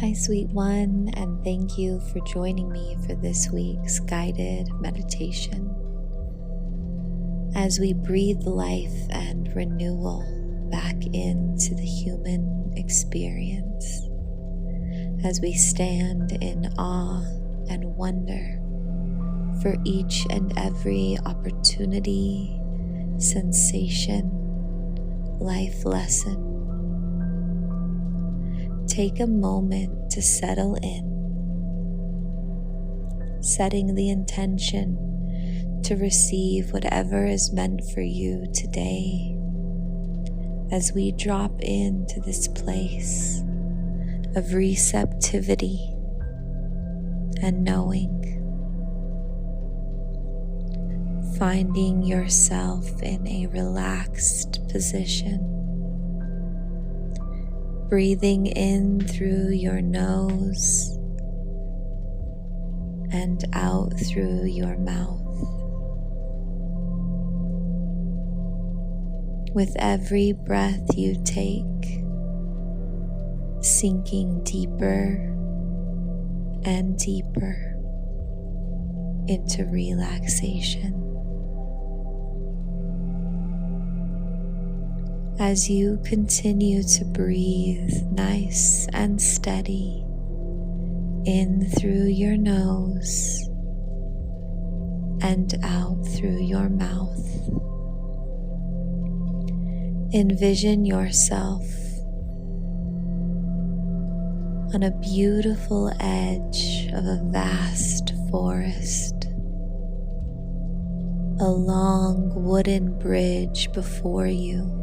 Hi, sweet one, and thank you for joining me for this week's guided meditation. As we breathe life and renewal back into the human experience, as we stand in awe and wonder for each and every opportunity, sensation, life lesson. Take a moment to settle in, setting the intention to receive whatever is meant for you today as we drop into this place of receptivity and knowing, finding yourself in a relaxed position. Breathing in through your nose and out through your mouth. With every breath you take, sinking deeper and deeper into relaxation. As you continue to breathe nice and steady in through your nose and out through your mouth, envision yourself on a beautiful edge of a vast forest, a long wooden bridge before you,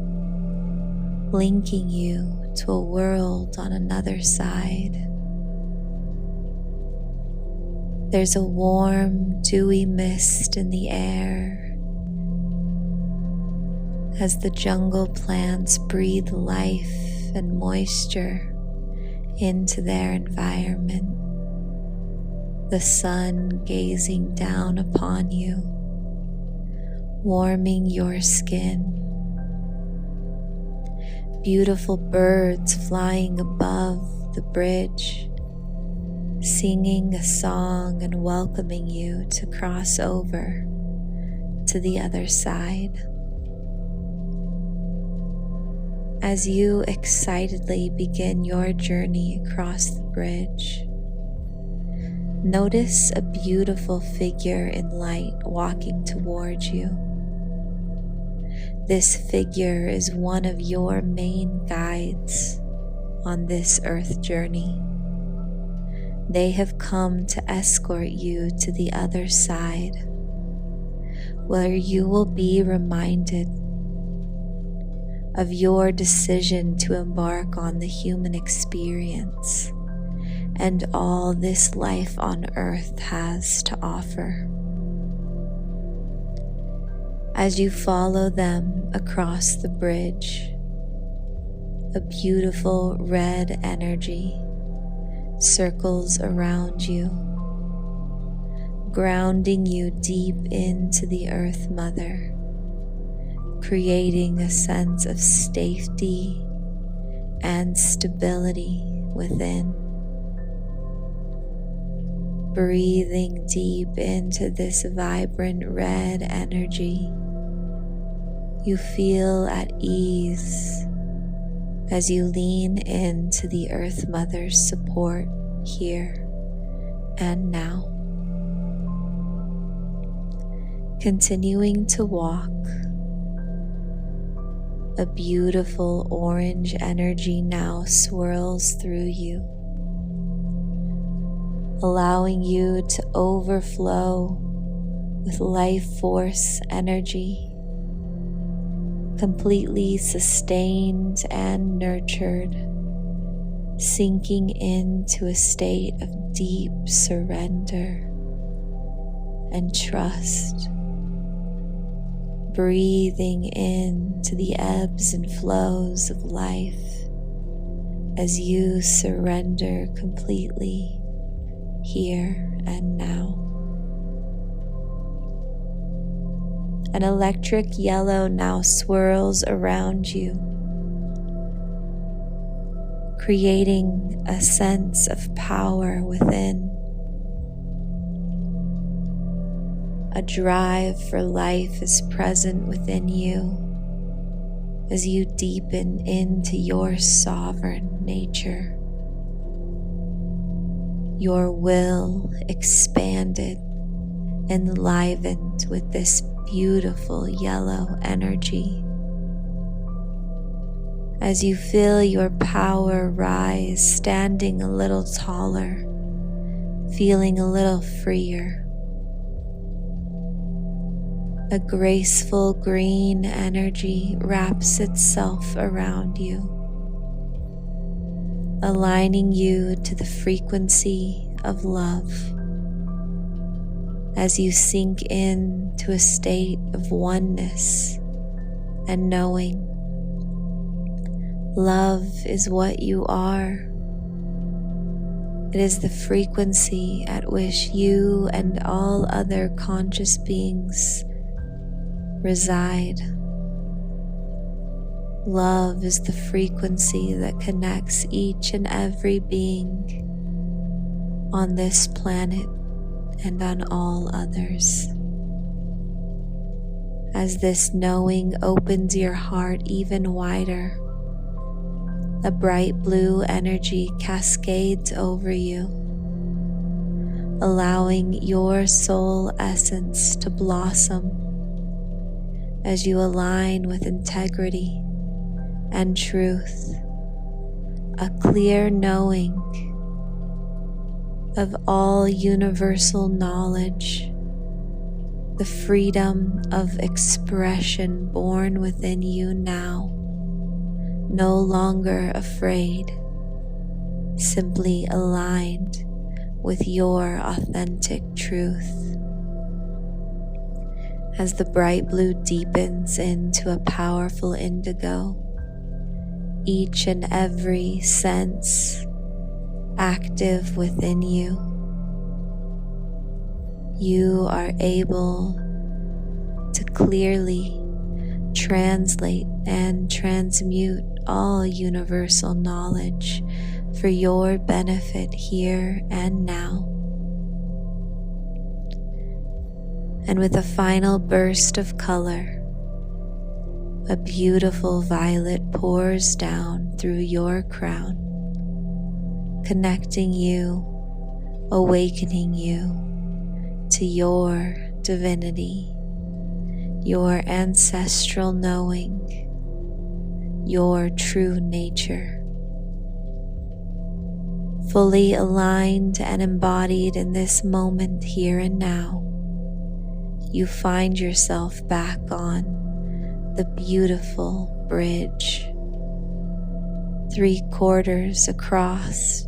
linking you to a world on another side. There's a warm, dewy mist in the air as the jungle plants breathe life and moisture into their environment. The sun gazing down upon you, warming your skin. Beautiful birds flying above the bridge, singing a song and welcoming you to cross over to the other side. As you excitedly begin your journey across the bridge, notice a beautiful figure in light walking towards you. This figure is one of your main guides on this earth journey. They have come to escort you to the other side, where you will be reminded of your decision to embark on the human experience and all this life on earth has to offer. As you follow them across the bridge, a beautiful red energy circles around you, grounding you deep into the Earth Mother, creating a sense of safety and stability within. Breathing deep into this vibrant red energy, you feel at ease as you lean into the Earth Mother's support here and now. Continuing to walk, a beautiful orange energy now swirls through you, allowing you to overflow with life force energy, completely sustained and nurtured, sinking into a state of deep surrender and trust, breathing into the ebbs and flows of life as you surrender completely here and now. An electric yellow now swirls around you, creating a sense of power within. A drive for life is present within you as you deepen into your sovereign nature. Your will expanded, enlivened with this beautiful yellow energy. As you feel your power rise, standing a little taller, feeling a little freer. A graceful green energy wraps itself around you, aligning you to the frequency of love. As you sink into a state of oneness and knowing, love is what you are. It is the frequency at which you and all other conscious beings reside. Love is the frequency that connects each and every being on this planet and on all others. As this knowing opens your heart even wider, a bright blue energy cascades over you, allowing your soul essence to blossom as you align with integrity and truth, a clear knowing of all universal knowledge, the freedom of expression born within you now, no longer afraid, simply aligned with your authentic truth. As the bright blue deepens into a powerful indigo, each and every sense active within you, you are able to clearly translate and transmute all universal knowledge for your benefit here and now. And with a final burst of color, a beautiful violet pours down through your crown, connecting you, awakening you to your divinity, your ancestral knowing, your true nature. Fully aligned and embodied in this moment here and now, you find yourself back on the beautiful bridge. 3/4 across,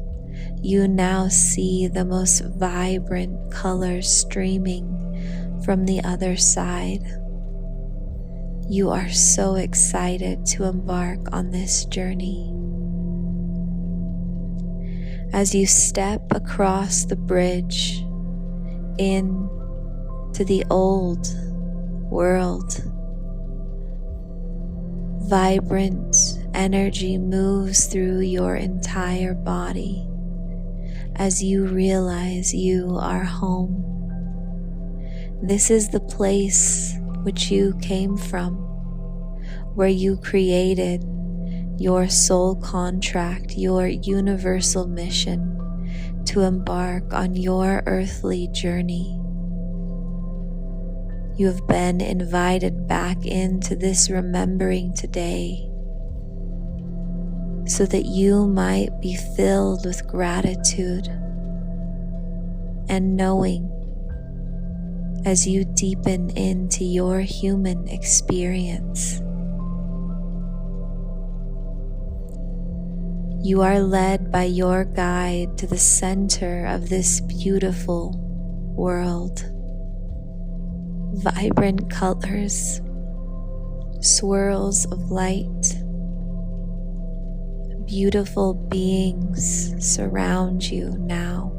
you now see the most vibrant colors streaming from the other side. You are so excited to embark on this journey. As you step across the bridge into the old world, vibrant energy moves through your entire body as you realize you are home. This is the place which you came from, where you created your soul contract, your universal mission to embark on your earthly journey. You have been invited back into this remembering today so that you might be filled with gratitude and knowing as you deepen into your human experience. You are led by your guide to the center of this beautiful world. Vibrant colors, swirls of light, beautiful beings surround you now.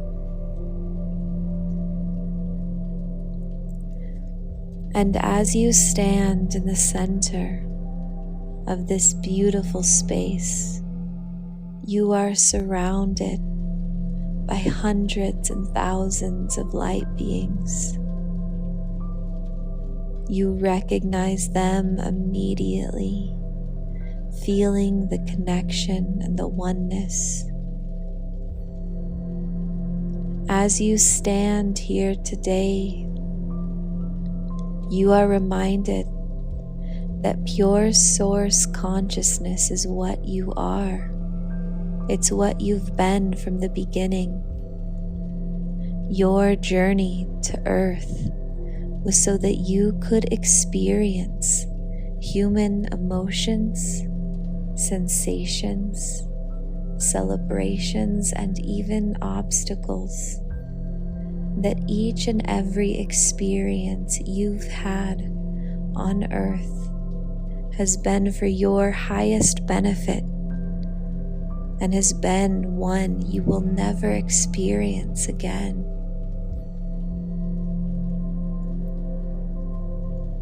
And as you stand in the center of this beautiful space, You are surrounded by hundreds and thousands of light beings. You recognize them immediately, feeling the connection and the oneness. As you stand here today, you are reminded that pure source consciousness is what you are. It's what you've been from the beginning. Your journey to Earth was so that you could experience human emotions, sensations, celebrations, and even obstacles. That each and every experience you've had on Earth has been for your highest benefit and has been one you will never experience again.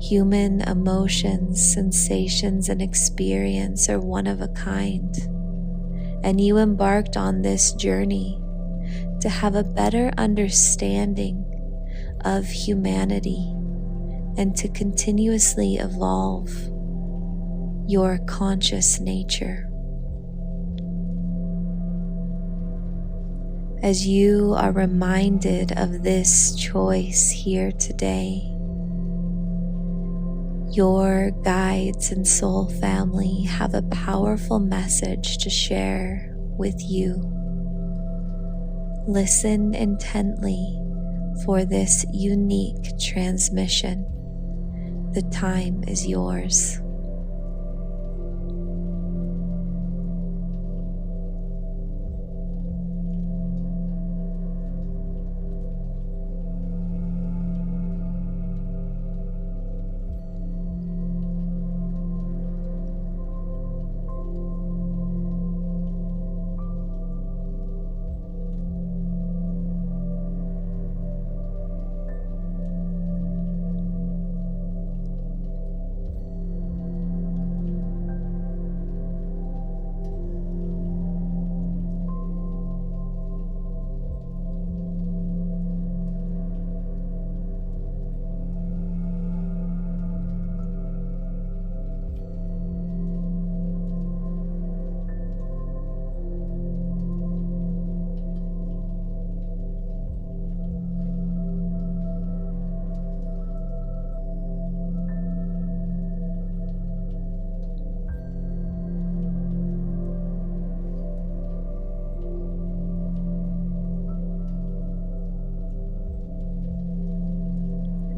Human emotions, sensations, and experience are one of a kind, and you embarked on this journey to have a better understanding of humanity and to continuously evolve your conscious nature. As you are reminded of this choice here today, your guides and soul family have a powerful message to share with you. Listen intently for this unique transmission. The time is yours.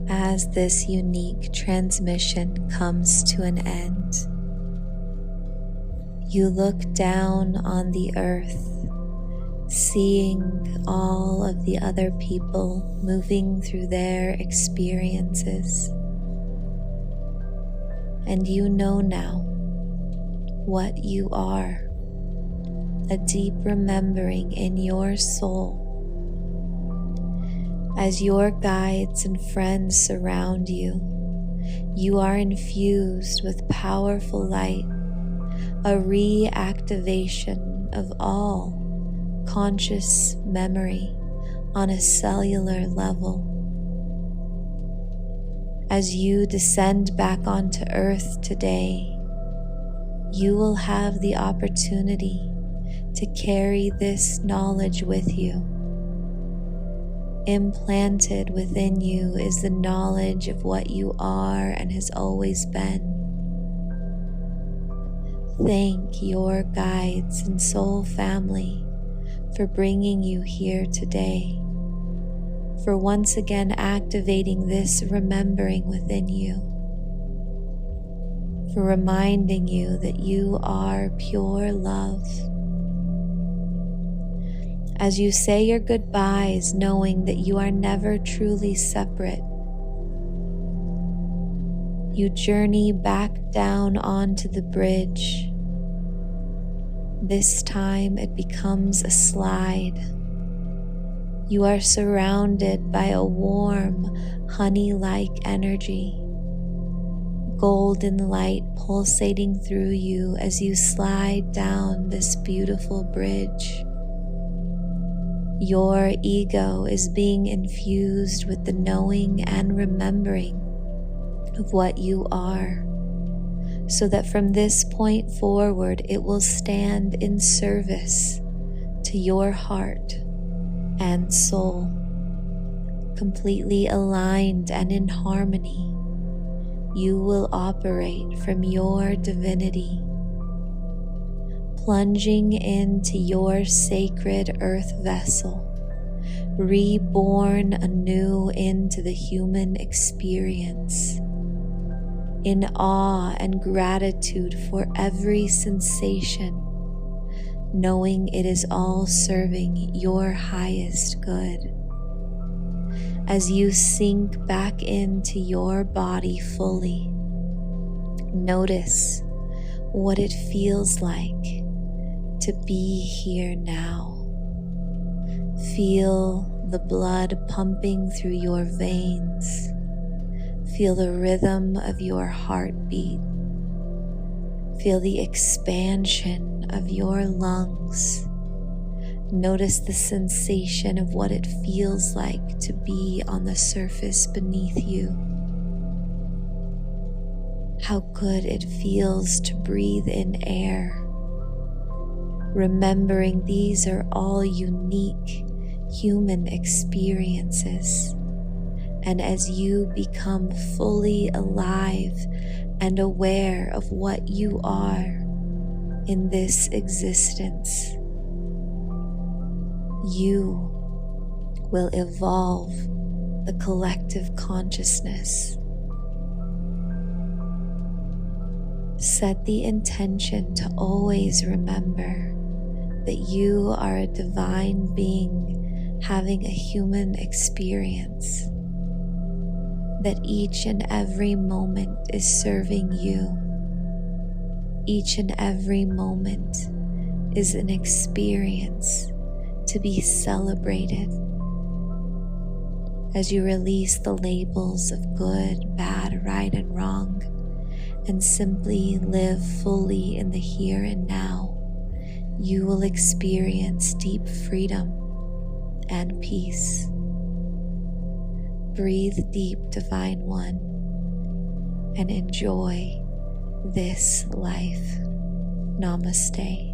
As this unique transmission comes to an end, you look down on the earth, seeing all of the other people moving through their experiences. And you know now what you are, a deep remembering in your soul. As your guides and friends surround you, you are infused with powerful light, a reactivation of all conscious memory on a cellular level. As you descend back onto Earth today, you will have the opportunity to carry this knowledge with you. Implanted within you is the knowledge of what you are and has always been. Thank your guides and soul family for bringing you here today, for once again activating this remembering within you, for reminding you that you are pure love. As you say your goodbyes, knowing that you are never truly separate, you journey back down onto the bridge. This time it becomes a slide. You are surrounded by a warm, honey-like energy, golden light pulsating through you as you slide down this beautiful bridge. Your ego is being infused with the knowing and remembering of what you are, so that from this point forward it will stand in service to your heart and soul, completely aligned and in harmony. You will operate from your divinity, plunging into your sacred earth vessel, reborn anew into the human experience, in awe and gratitude for every sensation, knowing it is all serving your highest good. As you sink back into your body fully, notice what it feels like to be here now. Feel the blood pumping through your veins. Feel the rhythm of your heartbeat. Feel the expansion of your lungs. Notice the sensation of what it feels like to be on the surface beneath you. How good it feels to breathe in air. Remembering these are all unique human experiences. And as you become fully alive and aware of what you are in this existence, you will evolve the collective consciousness. Set the intention to always remember that you are a divine being having a human experience, that each and every moment is serving you. Each and every moment is an experience to be celebrated. As you release the labels of good, bad, right, and wrong, and simply live fully in the here and now, you will experience deep freedom and peace. Breathe deep, Divine One, and enjoy this life. Namaste.